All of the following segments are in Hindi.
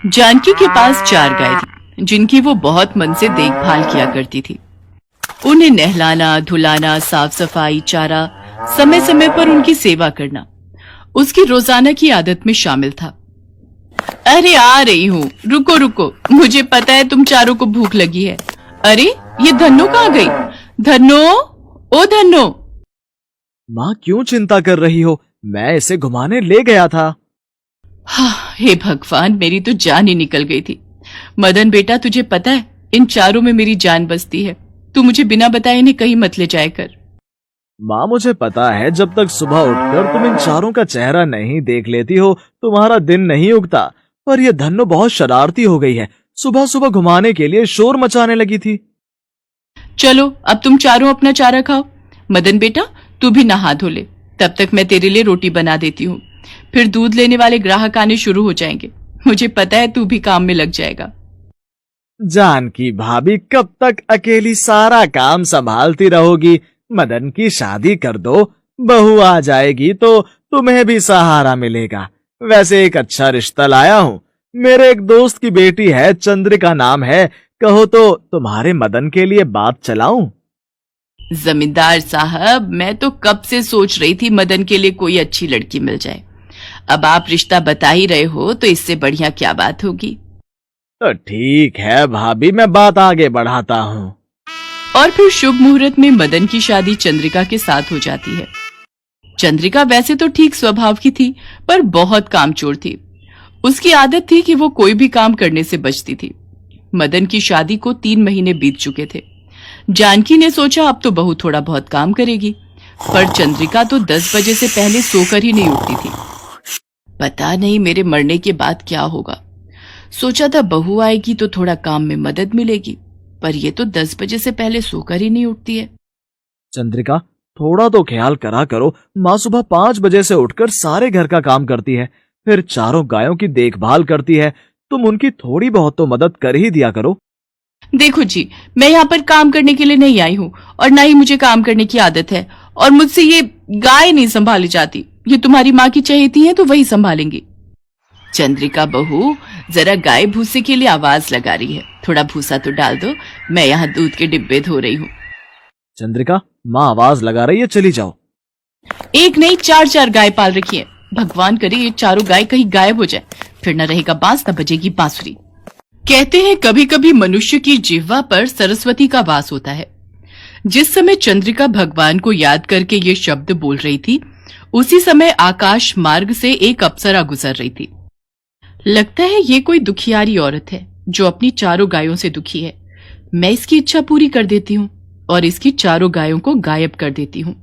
जानकी के पास 4 गाय थी जिनकी वो बहुत मन से देखभाल किया करती थी। उन्हें नहलाना, धुलाना, साफ सफाई, चारा, समय समय पर उनकी सेवा करना उसकी रोजाना की आदत में शामिल था। अरे आ रही हूँ, रुको रुको, मुझे पता है तुम चारों को भूख लगी है। अरे ये धन्नो कहाँ गई? धन्नो, ओ धन्नो। माँ क्यों चिंता कर रही हो? मैं इसे घुमाने ले गया था। हाँ, हे भगवान, मेरी तो जान ही निकल गई थी। मदन बेटा, तुझे पता है इन चारों में मेरी जान बसती है। तू मुझे बिना बताए इन्हें कहीं मत ले जाया कर। माँ मुझे पता है, जब तक सुबह उठकर तुम इन चारों का चेहरा नहीं देख लेती हो तुम्हारा दिन नहीं उगता। पर यह धन्नो बहुत शरारती हो गई है, सुबह सुबह घुमाने के लिए शोर मचाने लगी थी। चलो अब तुम चारों अपना चारा खाओ। मदन बेटा तू भी नहा धो ले, तब तक मैं तेरे लिए रोटी बना देती हूँ। फिर दूध लेने वाले ग्राहक आने शुरू हो जाएंगे। मुझे पता है तू भी काम में लग जाएगा। जानकी भाभी कब तक अकेली सारा काम संभालती रहोगी? मदन की शादी कर दो, बहू आ जाएगी तो तुम्हें भी सहारा मिलेगा। वैसे एक अच्छा रिश्ता लाया हूँ। मेरे एक दोस्त की बेटी है, चंद्रिका नाम है। कहो तो तुम्हारे मदन के लिए बात चलाऊं? जमींदार साहब, मैं तो कब से सोच रही थी मदन के लिए कोई अच्छी लड़की मिल जाए। अब आप रिश्ता बता ही रहे हो तो इससे बढ़िया क्या बात होगी। तो ठीक है भाभी, मैं बात आगे बढ़ाता हूँ। और फिर शुभ मुहूर्त में मदन की शादी चंद्रिका के साथ हो जाती है। चंद्रिका वैसे तो ठीक स्वभाव की थी, पर बहुत कामचोर थी। उसकी आदत थी कि वो कोई भी काम करने से बचती थी। मदन की शादी को 3 महीने बीत चुके थे। जानकी ने सोचा अब तो बहू थोड़ा बहुत काम करेगी, पर चंद्रिका तो 10 बजे से पहले सोकर ही नहीं उठती थी। पता नहीं मेरे मरने के बाद क्या होगा। सोचा था बहू आएगी तो थोड़ा काम में मदद मिलेगी, पर ये तो 10 बजे से पहले सोकर ही नहीं उठती है। चंद्रिका थोड़ा तो ख्याल करा करो। माँ सुबह 5 बजे से उठकर सारे घर का काम करती है, फिर चारों गायों की देखभाल करती है। तुम उनकी थोड़ी बहुत तो मदद कर ही दिया करो। देखो जी, मैं यहाँ पर काम करने के लिए नहीं आई हूँ और ना ही मुझे काम करने की आदत है, और मुझसे ये गाय नहीं संभाली जाती। ये तुम्हारी माँ की चहेती है तो वही संभालेंगी। चंद्रिका बहू, जरा गाय भूसे के लिए आवाज लगा रही है, थोड़ा भूसा तो डाल दो। मैं यहाँ दूध के डिब्बे धो रही हूँ। चंद्रिका, माँ आवाज लगा रही है, चली जाओ। एक नहीं 4-4 गाय पाल रखी है। भगवान करे ये चारों गाय कहीं गायब हो जाए, फिर न रहेगा बांस न बजेगी बांसुरी। कहते हैं कभी कभी मनुष्य की जिह्वा पर सरस्वती का वास होता है। जिस समय चंद्रिका भगवान को याद करके ये शब्द बोल रही थी, उसी समय आकाश मार्ग से एक अप्सरा गुजर रही थी। लगता है ये कोई दुखियारी औरत है जो अपनी चारों गायों से दुखी है। मैं इसकी इच्छा पूरी कर देती हूँ और इसकी चारों गायों को गायब कर देती हूँ।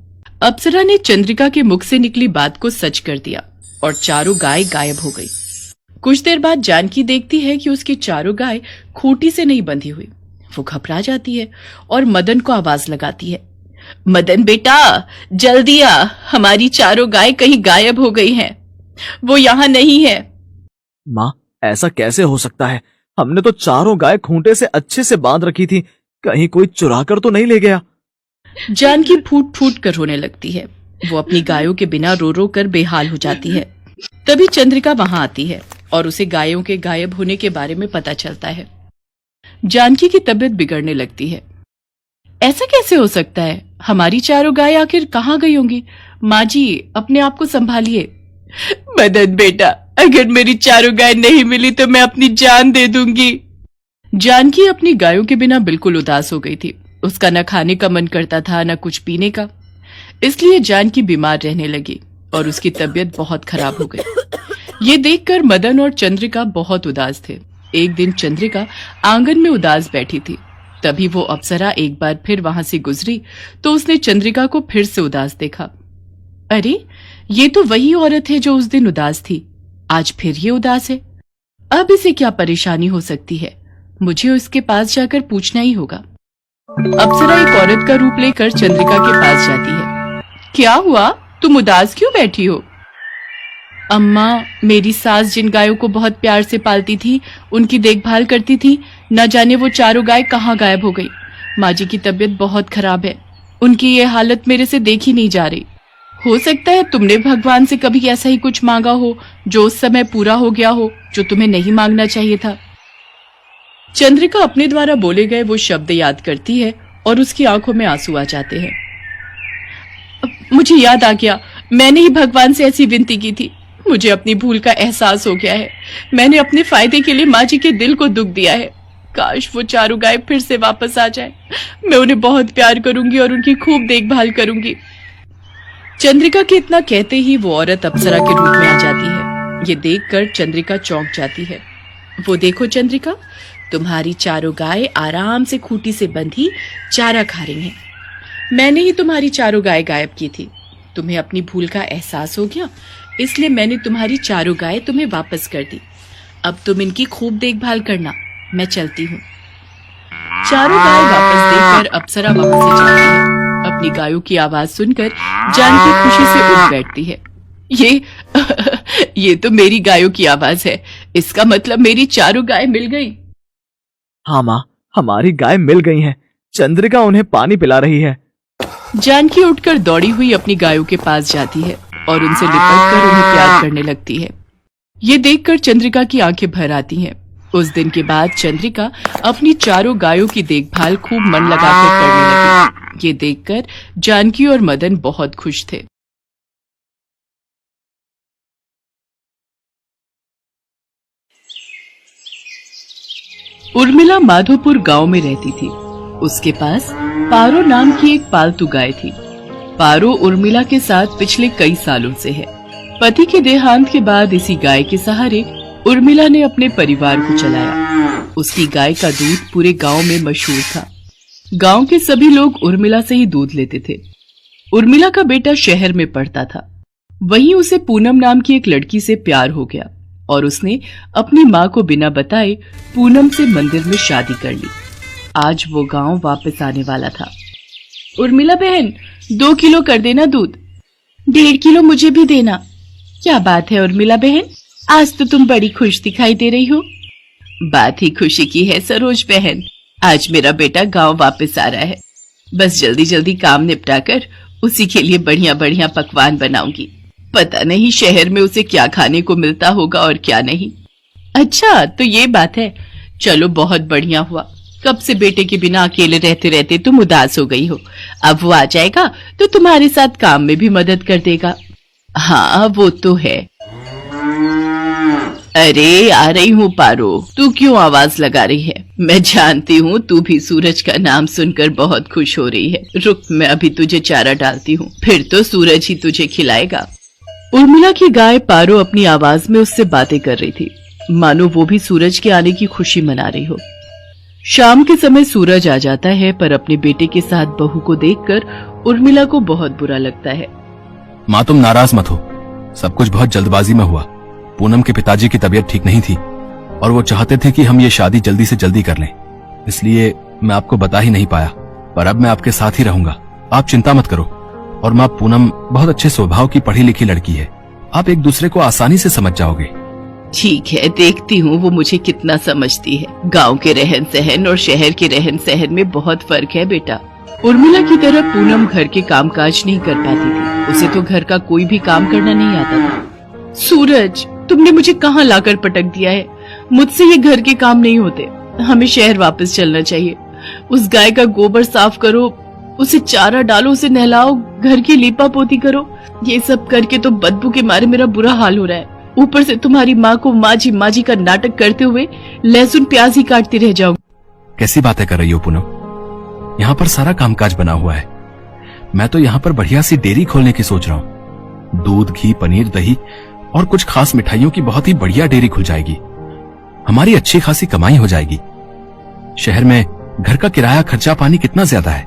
अप्सरा ने चंद्रिका के मुख से निकली बात को सच कर दिया और चारों गाय गायब हो गई। कुछ देर बाद जानकी देखती है कि उसकी चारों गाय खूंटी से नहीं बंधी हुई। वो घबरा जाती है और मदन को आवाज लगाती है, मदन बेटा जल्दी आ, हमारी चारों गाय कहीं गायब हो गई हैं। वो यहाँ नहीं है। माँ ऐसा कैसे हो सकता है? हमने तो चारों गाय खूंटे से अच्छे से बांध रखी थी, कहीं कोई चुरा कर तो नहीं ले गया? जानकी फूट फूट कर रोने लगती है। वो अपनी गायों के बिना रो रो कर बेहाल हो जाती है। तभी चंद्रिका वहां आती है और उसे गायों के गायब होने के बारे में पता चलता है। जानकी की तबीयत बिगड़ने लगती है। ऐसा कैसे हो सकता है? हमारी चारों गाय आखिर कहाँ गई होंगी? माँ जी, अपने आप को संभालिए। मदन बेटा, अगर मेरी चारों गाय नहीं मिली तो मैं अपनी जान दे दूंगी। जानकी अपनी गायों के बिना बिल्कुल उदास हो गई थी। उसका न खाने का मन करता था न कुछ पीने का। इसलिए जानकी बीमार रहने लगी और उसकी तबीयत बहुत खराब हो गई। ये देखकर मदन और चंद्रिका बहुत उदास थे। एक दिन चंद्रिका आंगन में उदास बैठी थी। तभी वो अप्सरा एक बार फिर वहां से गुजरी तो उसने चंद्रिका को फिर से उदास देखा। अरे, ये तो वही औरत है जो उस दिन उदास थी। आज फिर ये उदास है। अब इसे क्या परेशानी हो सकती है? मुझे उसके पास जाकर पूछना ही होगा। अप्सरा एक औरत का रूप लेकर चंद्रिका के पास जाती है। क्या हुआ? तुम उदास क्यों बैठी हो? अम्मा, मेरी सास जिन गायों को बहुत प्यार से पालती थी, उनकी देखभाल करती थी, न जाने वो चारों गाय कहाँ गायब हो गई। माँ जी की तबीयत बहुत खराब है। उनकी ये हालत मेरे से देखी नहीं जा रही। हो सकता है तुमने भगवान से कभी ऐसा ही कुछ मांगा हो जो उस समय पूरा हो गया हो, जो तुम्हें नहीं मांगना चाहिए था। चंद्रिका अपने द्वारा बोले गए वो शब्द याद करती है और उसकी आंखों में आंसू आ जाते हैं। मुझे याद आ गया, मैंने ही भगवान से ऐसी विनती की थी। मुझे अपनी भूल का एहसास हो गया है। मैंने अपने फायदे के लिए माँ जी के दिल को दुख दिया है। काश वो चारों गाय फिर से वापस आ जाए। मैं उन्हें बहुत प्यार करूंगी और उनकी खूब देखभाल करूंगी। चंद्रिका के इतना कहते ही वो औरत अप्सरा के रूप में आ जाती है। ये देखकर चंद्रिका चौंक जाती है। वो देखो चंद्रिका, तुम्हारी चारों गाय आराम से खूंटी से बंधी चारा खा रही हैं। मैंने ही तुम्हारी चारों गाय गायब की थी। तुम्हें अपनी भूल का एहसास हो गया, इसलिए मैंने तुम्हारी चारों गाय तुम्हें वापस कर दी। अब तुम इनकी खूब देखभाल करना। मैं चलती हूँ। चारों गाय वापस देकर अप्सरा वहां से जाती है। अपनी गायों की आवाज सुनकर जानकी खुशी से उठ बैठती है। ये तो मेरी गायों की आवाज है। इसका मतलब मेरी चारों गाय मिल गई। हाँ माँ, हमारी गाय मिल गई हैं। चंद्रिका उन्हें पानी पिला रही है। जानकी उठकर दौड़ी हुई अपनी गायों के पास जाती है और उनसे लिपट कर उन्हें प्यार करने लगती है। ये देखकर चंद्रिका की आंखें भर आती हैं। उस दिन के बाद चंद्रिका अपनी चारों गायों की देखभाल खूब मन लगाकर करने लगी। ये देखकर जानकी और मदन बहुत खुश थे। उर्मिला माधोपुर गांव में रहती थी। उसके पास पारो नाम की एक पालतू गाय थी। पारो उर्मिला के साथ पिछले कई सालों से है। पति के देहांत के बाद इसी गाय के सहारे उर्मिला ने अपने परिवार को चलाया। उसकी गाय का दूध पूरे गांव में मशहूर था। गांव के सभी लोग उर्मिला से ही दूध लेते थे। उर्मिला का बेटा शहर में पढ़ता था। वहीं उसे पूनम नाम की एक लड़की से प्यार हो गया और उसने अपनी माँ को बिना बताए पूनम से मंदिर में शादी कर ली। आज वो गांव वापस आने वाला था। उर्मिला बहन, 2 किलो कर देना दूध। 1.5 किलो मुझे भी देना। क्या बात है उर्मिला बहन, आज तो तुम बड़ी खुश दिखाई दे रही हो। बात ही खुशी की है सरोज बहन। आज मेरा बेटा गांव वापस आ रहा है। बस जल्दी जल्दी काम निपटाकर उसी के लिए बढ़िया बढ़िया पकवान बनाऊंगी। पता नहीं शहर में उसे क्या खाने को मिलता होगा और क्या नहीं। अच्छा तो ये बात है। चलो बहुत बढ़िया हुआ। कब से बेटे के बिना अकेले रहते रहते तुम उदास हो गई हो। अब वो आ जाएगा तो तुम्हारे साथ काम में भी मदद कर देगा। हाँ वो तो है। अरे आ रही हूँ पारो, तू क्यों आवाज लगा रही है? मैं जानती हूँ तू भी सूरज का नाम सुनकर बहुत खुश हो रही है। रुक, मैं अभी तुझे चारा डालती हूँ, फिर तो सूरज ही तुझे खिलाएगा। उर्मिला की गाय पारो अपनी आवाज में उससे बातें कर रही थी, मानो वो भी सूरज के आने की खुशी मना रही हो। शाम के समय सूरज आ जाता है, पर अपने बेटे के साथ बहू को देखकर उर्मिला को बहुत बुरा लगता है। माँ तुम नाराज मत हो, सब कुछ बहुत जल्दबाजी में हुआ। पूनम के पिताजी की तबीयत ठीक नहीं थी और वो चाहते थे कि हम ये शादी जल्दी से जल्दी कर लें, इसलिए मैं आपको बता ही नहीं पाया। पर अब मैं आपके साथ ही रहूंगा, आप चिंता मत करो। और माँ पूनम बहुत अच्छे स्वभाव की पढ़ी लिखी लड़की है, आप एक दूसरे को आसानी से समझ जाओगे। ठीक है, देखती हूँ वो मुझे कितना समझती है। गांव के रहन सहन और शहर के रहन सहन में बहुत फर्क है बेटा। उर्मिला की तरह पूनम घर के कामकाज नहीं कर पाती थी। उसे तो घर का कोई भी काम करना नहीं आता था। सूरज, तुमने मुझे कहाँ लाकर पटक दिया है? मुझसे ये घर के काम नहीं होते। हमें शहर वापस चलना चाहिए। उस गाय का गोबर साफ करो, उसे चारा डालो, उसे नहलाओ, घर की लीपा पोती करो। ये सब करके तो बदबू के मारे मेरा बुरा हाल हो रहा है। ऊपर से तुम्हारी माँ को माँ जी का नाटक करते हुए लहसुन प्याज ही काटती रह जाऊंगी। कैसी बातें कर रही हो पूनम? यहाँ पर सारा कामकाज बना हुआ है। मैं तो यहाँ पर बढ़िया सी डेयरी खोलने की सोच रहा हूँ। दूध, घी, पनीर, दही और कुछ खास मिठाइयों की बहुत ही बढ़िया डेयरी खुल जाएगी। हमारी अच्छी खासी कमाई हो जाएगी। शहर में घर का किराया, खर्चा पानी कितना ज्यादा है।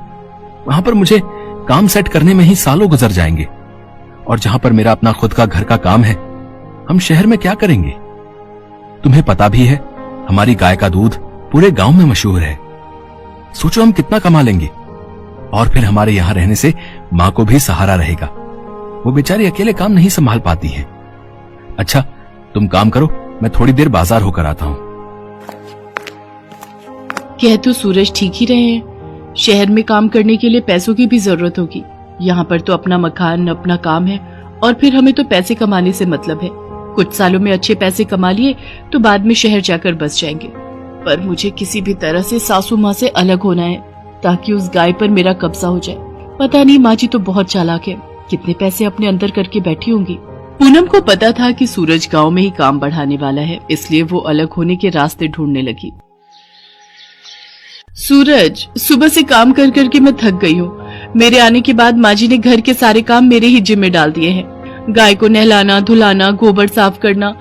वहां पर मुझे काम सेट करने में ही सालों गुजर जाएंगे। और जहां पर मेरा अपना खुद का घर का काम है, हम शहर में क्या करेंगे? तुम्हें पता भी है हमारी गाय का दूध पूरे गांव में मशहूर है। सोचो हम कितना कमा लेंगे। और फिर हमारे यहाँ रहने से माँ को भी सहारा रहेगा। वो बेचारी अकेले काम नहीं संभाल पाती है। अच्छा तुम काम करो, मैं थोड़ी देर बाजार होकर आता हूँ। कह तो सूरज ठीक ही रहे हैं। शहर में काम करने के लिए पैसों की भी जरूरत होगी। यहाँ पर तो अपना मकान, अपना काम है, और फिर हमें तो पैसे कमाने से मतलब है। कुछ सालों में अच्छे पैसे कमा लिए तो बाद में शहर जाकर बस जाएंगे। पर मुझे किसी भी तरह से सासू माँ से अलग होना है, ताकि उस गाय पर मेरा कब्जा हो जाए। पता नहीं, माँ जी तो बहुत चालाक है, कितने पैसे अपने अंदर करके बैठी होंगी। पूनम को पता था कि सूरज गांव में ही काम बढ़ाने वाला है, इसलिए वो अलग होने के रास्ते ढूंढने लगी। सूरज, सुबह से काम कर करके मैं थक गई हूँ। मेरे आने के बाद माँ जी ने घर के सारे काम मेरे ही जिम्मे डाल दिए हैं। गाय को नहलाना, धुलाना, गोबर साफ करना,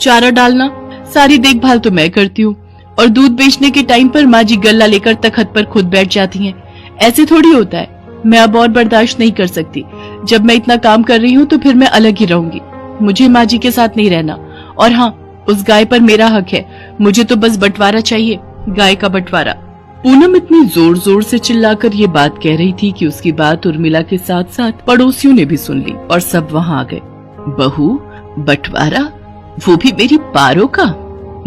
चारा डालना, सारी देखभाल तो मैं करती हूँ। और दूध बेचने के टाइम पर माँ जी गल्ला लेकर तख्त पर खुद बैठ जाती हैं। ऐसे थोड़ी होता है। मैं अब और बर्दाश्त नहीं कर सकती। जब मैं इतना काम कर रही हूँ तो फिर मैं अलग ही रहूंगी। मुझे माँ जी के साथ नहीं रहना। और हाँ, उस गाय पर मेरा हक है। मुझे तो बस बंटवारा चाहिए, गाय का बंटवारा। पूनम इतनी जोर जोर से चिल्लाकर ये बात कह रही थी कि उसकी बात उर्मिला के साथ साथ पड़ोसियों ने भी सुन ली और सब वहाँ आ गए। बहू, बंटवारा? वो भी मेरी पारो का?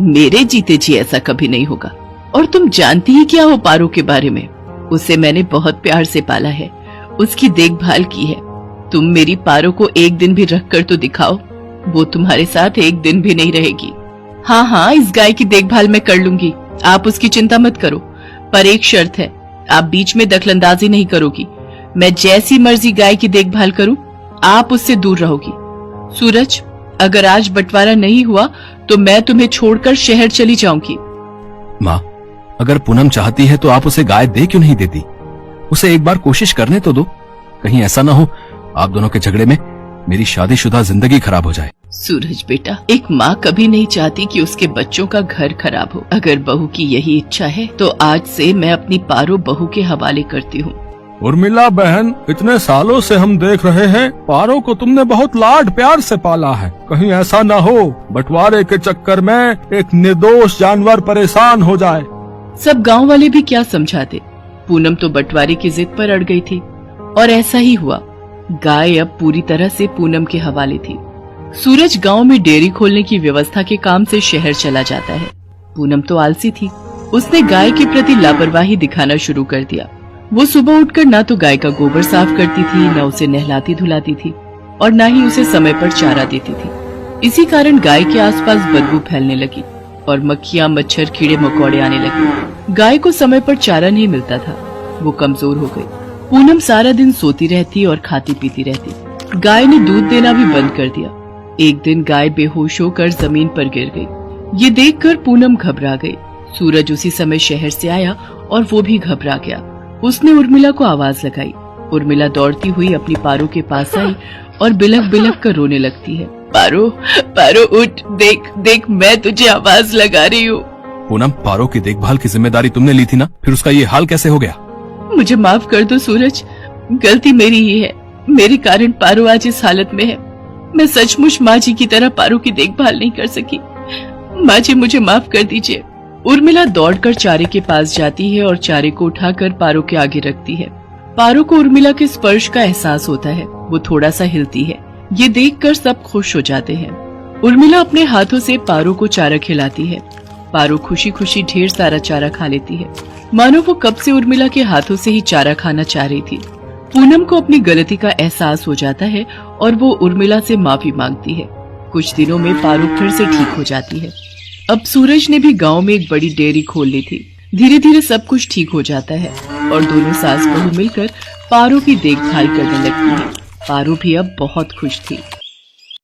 मेरे जीते जी ऐसा कभी नहीं होगा। और तुम जानती ही क्या हो पारो के बारे में? उसे मैंने बहुत प्यार से पाला है, उसकी देखभाल की है। तुम मेरी पारो को एक दिन भी रख कर तो दिखाओ, वो तुम्हारे साथ एक दिन भी नहीं रहेगी। हाँ हाँ, इस गाय की देखभाल मैं कर लूंगी, आप उसकी चिंता मत करो। पर एक शर्त है, आप बीच में दखलंदाजी नहीं करोगी। मैं जैसी मर्जी गाय की देखभाल करूं, आप उससे दूर रहोगी। सूरज, अगर आज बंटवारा नहीं हुआ तो मैं तुम्हें छोड़कर शहर चली जाऊंगी। माँ, अगर पूनम चाहती है तो आप उसे गाय दे क्यों नहीं देती? उसे एक बार कोशिश करने तो दो। कहीं ऐसा ना हो आप दोनों के झगड़े में मेरी शादीशुदा जिंदगी खराब हो जाए। सूरज बेटा, एक माँ कभी नहीं चाहती कि उसके बच्चों का घर खराब हो। अगर बहू की यही इच्छा है तो आज से मैं अपनी पारो बहू के हवाले करती हूँ। उर्मिला बहन, इतने सालों से हम देख रहे हैं पारो को तुमने बहुत लाड प्यार से पाला है। कहीं ऐसा न हो बंटवारे के चक्कर में एक निर्दोष जानवर परेशान हो जाए। सब गांव वाले भी क्या समझाते। पूनम तो बंटवारे की जिद पर अड़ गई थी और ऐसा ही हुआ। गाय अब पूरी तरह से पूनम के हवाले थी। सूरज गांव में डेयरी खोलने की व्यवस्था के काम से शहर चला जाता है। पूनम तो आलसी थी, उसने गाय के प्रति लापरवाही दिखाना शुरू कर दिया। वो सुबह उठकर ना तो गाय का गोबर साफ करती थी, न उसे नहलाती धुलाती थी और न ही उसे समय पर चारा देती थी। इसी कारण गाय के आसपास बदबू फैलने लगी और मक्खियां, मच्छर, कीड़े मकोड़े आने लगे। गाय को समय पर चारा नहीं मिलता था, वो कमजोर हो गई। पूनम सारा दिन सोती रहती और खाती पीती रहती। गाय ने दूध देना भी बंद कर दिया। एक दिन गाय बेहोश होकर जमीन पर गिर गई। ये देखकर पूनम घबरा गई। सूरज उसी समय शहर से आया और वो भी घबरा गया। उसने उर्मिला को आवाज लगाई। उर्मिला दौड़ती हुई अपनी पारो के पास आई और बिलख बिलख कर रोने लगती है। पारो, पारो उठ, देख देख, मैं तुझे आवाज लगा रही हूँ। पूनम, पारो की देखभाल की जिम्मेदारी तुमने ली थी ना, फिर उसका ये हाल कैसे हो गया? मुझे माफ कर दो सूरज, गलती मेरी ही है। मेरे कारण पारो आज इस हालत में है। मैं सचमुच माँ जी की तरह पारो की देखभाल नहीं कर सकी। माँ जी, मुझे माफ कर दीजिए। उर्मिला दौड़कर चारे के पास जाती है और चारे को उठाकर पारो के आगे रखती है। पारो को उर्मिला के स्पर्श का एहसास होता है, वो थोड़ा सा हिलती है। ये देखकर सब खुश हो जाते हैं। उर्मिला अपने हाथों से पारो को चारा खिलाती है। पारो खुशी खुशी ढेर सारा चारा खा लेती है, मानो वो कब से उर्मिला के हाथों से ही चारा खाना चाह रही थी। पूनम को अपनी गलती का एहसास हो जाता है और वो उर्मिला से माफी मांगती है। कुछ दिनों में पारो फिर से ठीक हो जाती है। अब सूरज ने भी गांव में एक बड़ी डेयरी खोल ली थी। धीरे धीरे सब कुछ ठीक हो जाता है और दोनों सास बहू मिलकर पारो की देखभाल करने लगती है। पारो भी अब बहुत खुश थी।